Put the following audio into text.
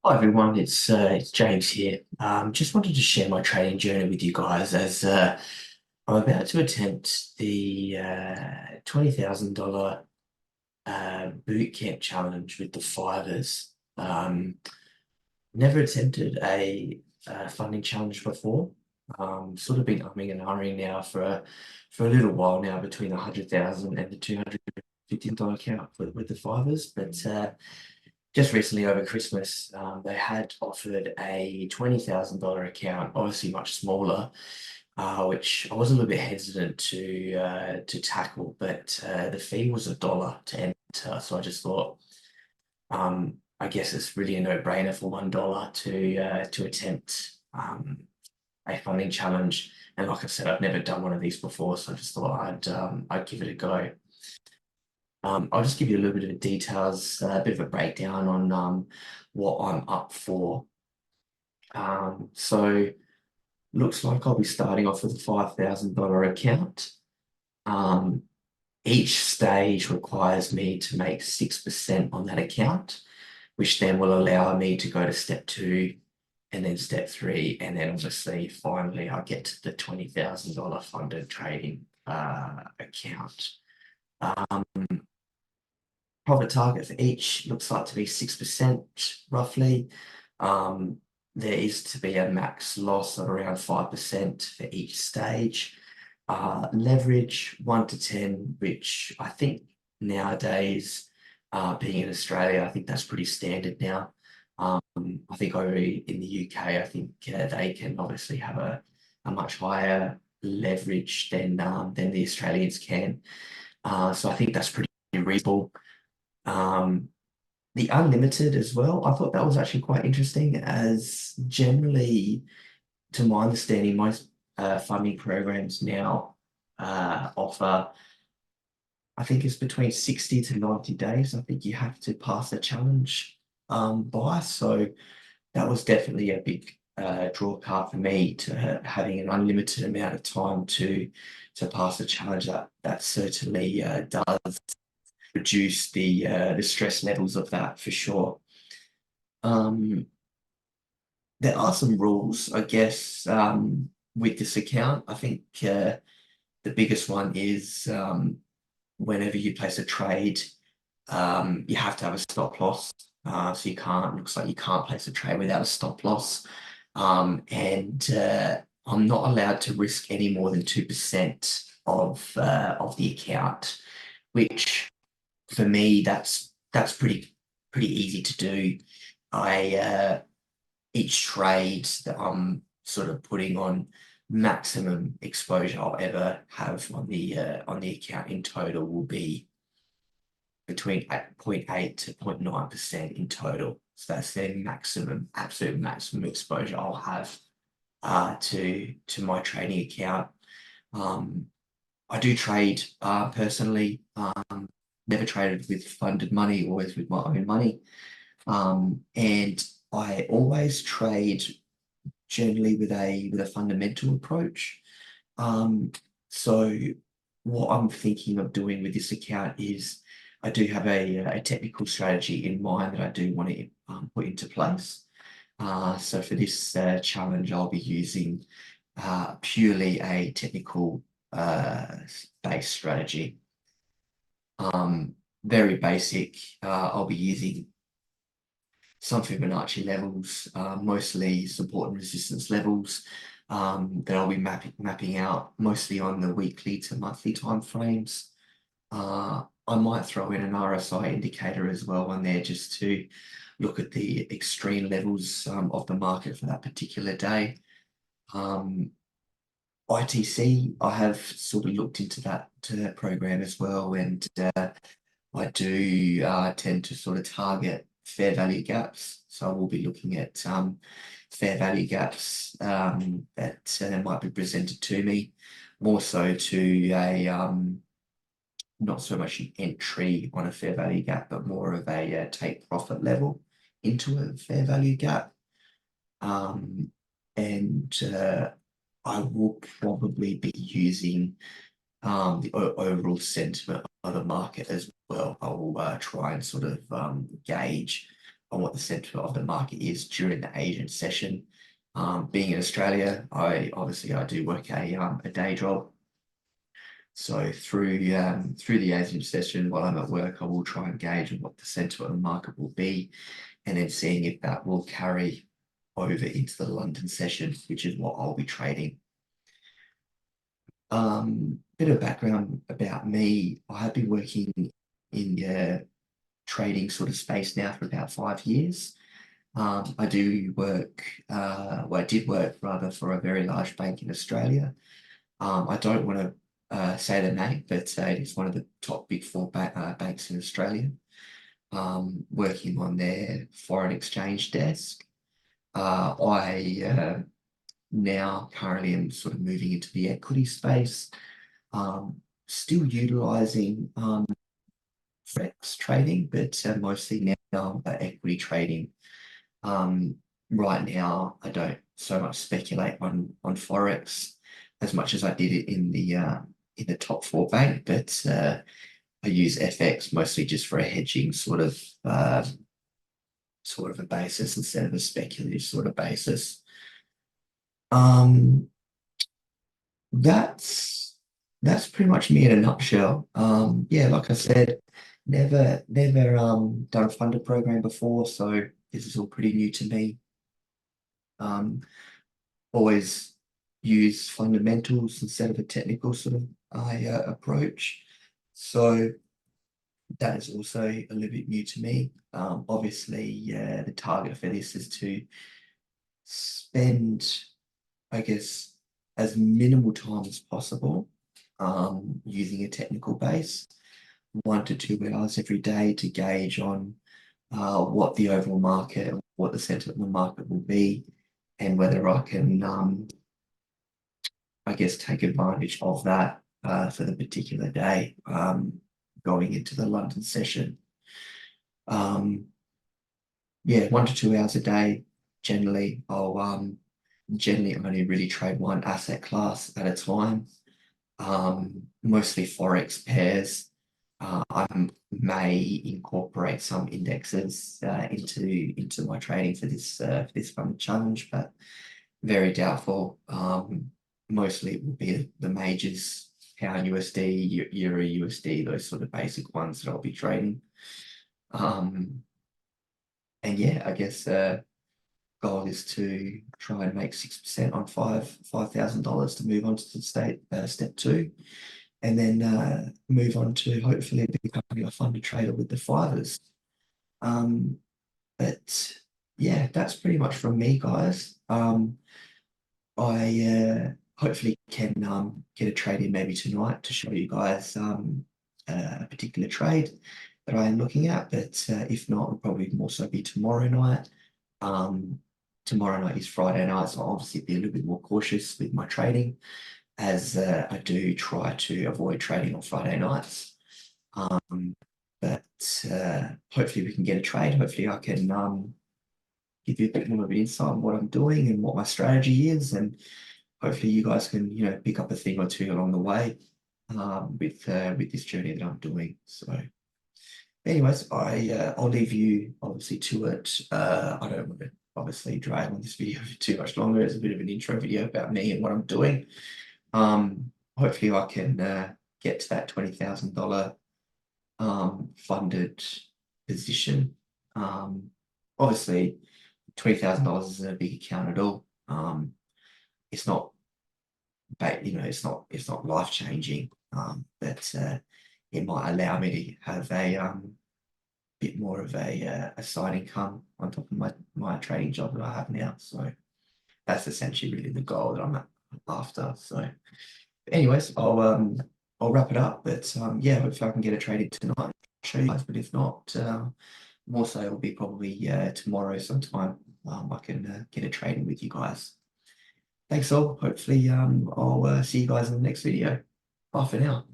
Hi everyone, it's James here. Just wanted to share my trading journey with you guys as I'm about to attempt the $20,000 bootcamp challenge with the fivers. Never attempted a funding challenge before. Sort of been umming and ahhing now for a little while now between the 100,000 and the $250 account with the fivers, but just recently over Christmas, they had offered a $20,000 account, obviously much smaller, which I was a little bit hesitant to tackle, but the fee was $1 to enter. So I just thought, I guess it's really a no-brainer for $1 to attempt a funding challenge. And like I said, I've never done one of these before, so I just thought I'd give it a go. I'll just give you a little bit of details, a bit of a breakdown on what I'm up for. So looks like I'll be starting off with a $5,000 account. Um, each stage requires me to make 6% on that account, which then will allow me to go to step two and then step three. And then obviously, finally, I get to the $20,000 funded trading account. Um, Profit target for each looks like to be 6% roughly. Um, there is to be a max loss of around 5% for each stage. Leverage 1 to 10, which I think nowadays, being in Australia, I think that's pretty standard now. I think over in the UK, I think they can obviously have a much higher leverage than the Australians can. So I think that's pretty reasonable. Um, the unlimited as well, I thought that was actually quite interesting, as generally, to my understanding, most funding programs now offer, I think it's between 60 to 90 days. I think you have to pass the challenge by. So that was definitely a big draw card for me to having an unlimited amount of time to pass the challenge. That certainly does reduce the stress levels of that for sure. Um, there are some rules, I guess, with this account. I think the biggest one is whenever you place a trade, you have to have a stop loss. So you can't, looks like you can't place a trade without a stop loss. And I'm not allowed to risk any more than 2% of the account, which for me, that's pretty easy to do. I Each trade that I'm sort of putting on maximum exposure I'll ever have on the account in total will be between 0.8 to 0.9% in total. So that's their maximum, absolute maximum exposure I'll have to my trading account. Um, I do trade personally. Never traded with funded money, always with my own money. And I always trade generally with a fundamental approach. Um, so what I'm thinking of doing with this account is I do have a technical strategy in mind that I do want to put into place. So for this challenge, I'll be using purely a technical based strategy. Um, Very basic. I'll be using some Fibonacci levels, mostly support and resistance levels that I'll be mapping out mostly on the weekly to monthly time frames. I might throw in an RSI indicator as well on there just to look at the extreme levels of the market for that particular day. Um, ITC, I have sort of looked into that program as well, and I do tend to sort of target fair value gaps. So I will be looking at fair value gaps that might be presented to me, more so to a not so much an entry on a fair value gap, but more of a take profit level into a fair value gap. Um, and I will probably be using the overall sentiment of the market as well. I will try and sort of gauge what the center of the market is during the Asian session. Being in Australia, I do work a day job. So through the Asian session, while I'm at work, I will try and gauge on what the center of the market will be, and then seeing if that will carry over into the London session, which is what I'll be trading. Bit of background about me. I have been working in the trading sort of space now for about 5 years. I do work, well, I did work rather for a very large bank in Australia. I don't want to say the name, but it is one of the top big four banks in Australia, working on their foreign exchange desk. I now currently am sort of moving into the equity space, still utilizing forex trading, but mostly now equity trading. Right now, I don't so much speculate on forex as much as I did it in the top four bank, but I use FX mostly just for a hedging sort of a basis instead of a speculative sort of basis. Um, that's pretty much me in a nutshell. Yeah, like I said, never done a funded program before, so this is all pretty new to me. Always use fundamentals instead of a technical sort of approach. So that is also a little bit new to me. Obviously, the target for this is to spend, I guess, as minimal time as possible using a technical base, 1 to 2 hours every day to gauge on what the overall market, what the center of the market will be, and whether I can, I guess, take advantage of that for the particular day going into the London session. Yeah, 1 to 2 hours a day. Generally, I'll generally only really trade one asset class at a time. Mostly forex pairs. I may incorporate some indexes into my trading for this fund challenge, but very doubtful. Mostly it will be the majors, pound USD, Euro USD, those sort of basic ones that I'll be trading. And yeah, I guess goal is to try and make 6% on $5,000 to move on to the step two, and then move on to hopefully becoming a funded trader with the fivers. But yeah, that's pretty much from me, guys. I hopefully can get a trade in maybe tonight to show you guys a particular trade that I am looking at. But if not, it'll probably more so be tomorrow night. Tomorrow night is Friday night, so I'll obviously be a little bit more cautious with my trading, as I do try to avoid trading on Friday nights. But hopefully we can get a trade. Hopefully I can give you a bit more of an insight on what I'm doing and what my strategy is, and hopefully you guys can pick up a thing or two along the way with this journey that I'm doing. So, anyways, I'll leave you obviously to it. I don't want to obviously drag on this video for too much longer. It's a bit of an intro video about me and what I'm doing. Hopefully I can get to that $20,000 funded position. Obviously, $20,000 isn't a big account at all. It's not, but it's not life changing. But it might allow me to have a bit more of a side income on top of my trading job that I have now. So that's essentially really the goal that I'm after. So, anyways, I'll wrap it up. But yeah, hopefully I can get a trade in tonight, show you guys. But if not, more so it'll be probably tomorrow sometime. I can get a trade in with you guys. Thanks all. Hopefully I'll see you guys in the next video. Bye for now.